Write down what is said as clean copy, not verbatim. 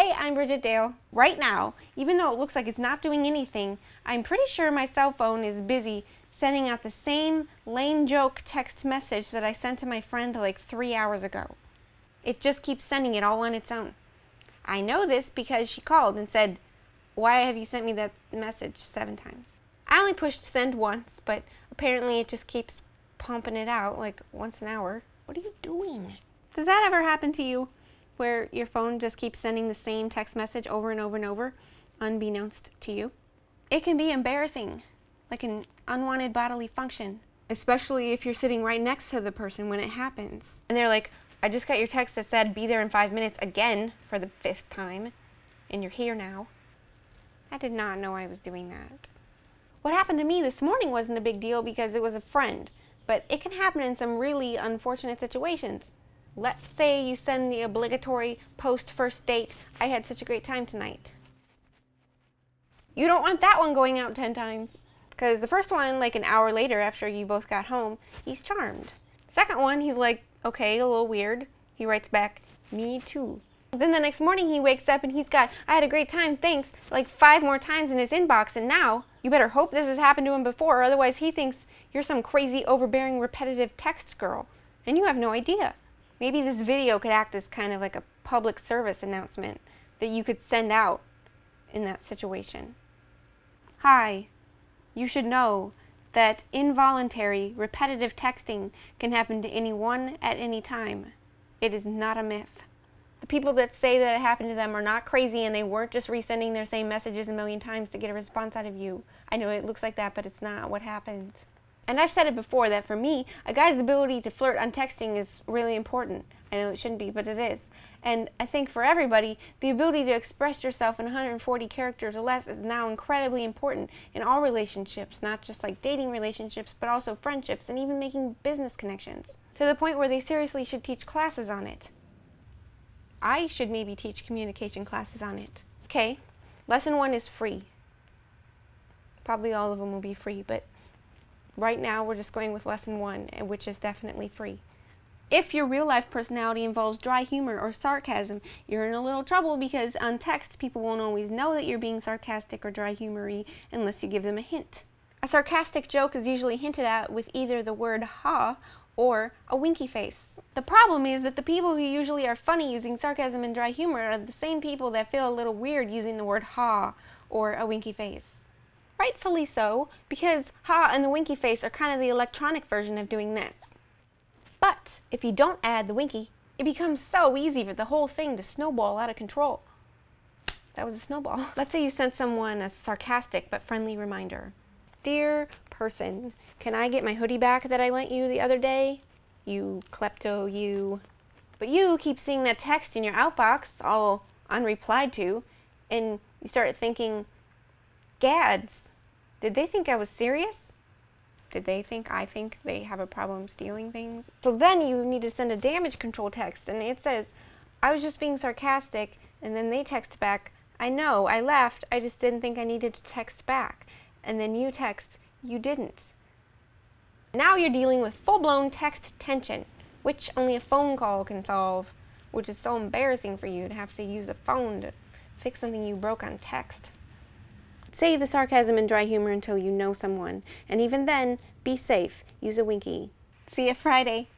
Hey, I'm Brigitte Dale. Right now, even though it looks like it's not doing anything, I'm pretty sure my cell phone is busy sending out the same lame joke text message that I sent to my friend like 3 hours ago. It just keeps sending it all on its own. I know this because she called and said, "Why have you sent me that message 7 times?" I only pushed send once, but apparently it just keeps pumping it out like once an hour. What are you doing? Does that ever happen to you, where your phone just keeps sending the same text message over and over and over, unbeknownst to you? It can be embarrassing, like an unwanted bodily function, especially if you're sitting right next to the person when it happens. And they're like, "I just got your text that said be there in 5 minutes again for the 5th time, and you're here now." I did not know I was doing that. What happened to me this morning wasn't a big deal because it was a friend, but it can happen in some really unfortunate situations. Let's say you send the obligatory post-first date, "I had such a great time tonight." You don't want that one going out 10 times, because the first one, like an hour later after you both got home, he's charmed. Second one, he's like, okay, a little weird. He writes back, "Me too." Then the next morning he wakes up and he's got, "I had a great time, thanks," like 5 more times in his inbox, and now you better hope this has happened to him before, otherwise he thinks you're some crazy, overbearing, repetitive text girl, and you have no idea. Maybe this video could act as kind of like a public service announcement that you could send out in that situation. Hi, you should know that involuntary, repetitive texting can happen to anyone at any time. It is not a myth. The people that say that it happened to them are not crazy and they weren't just resending their same messages a million times to get a response out of you. I know it looks like that, but it's not what happened. And I've said it before that for me, a guy's ability to flirt on texting is really important. I know it shouldn't be, but it is. And I think for everybody, the ability to express yourself in 140 characters or less is now incredibly important in all relationships, not just like dating relationships, but also friendships and even making business connections, to the point where they seriously should teach classes on it. I should maybe teach communication classes on it. Okay, lesson 1 is free. Probably all of them will be free, but right now we're just going with lesson 1, which is definitely free. If your real life personality involves dry humor or sarcasm, you're in a little trouble because on text people won't always know that you're being sarcastic or dry humory unless you give them a hint. A sarcastic joke is usually hinted at with either the word "ha" or a winky face. The problem is that the people who usually are funny using sarcasm and dry humor are the same people that feel a little weird using the word "ha" or a winky face. Rightfully so, because "ha" and the winky face are kind of the electronic version of doing this. But if you don't add the winky, it becomes so easy for the whole thing to snowball out of control. That was a snowball. Let's say you sent someone a sarcastic but friendly reminder. "Dear person, can I get my hoodie back that I lent you the other day? You klepto, you." But you keep seeing that text in your outbox, all unreplied to, and you start thinking, "Gads, did they think I was serious? Did they think I think they have a problem stealing things?" So then you need to send a damage control text, and it says, "I was just being sarcastic," and then they text back, "I know, I laughed, I just didn't think I needed to text back." And then you text, "You didn't." Now you're dealing with full-blown text tension, which only a phone call can solve, which is so embarrassing for you to have to use a phone to fix something you broke on text. Save the sarcasm and dry humor until you know someone, and even then, be safe. Use a winky. See you Friday.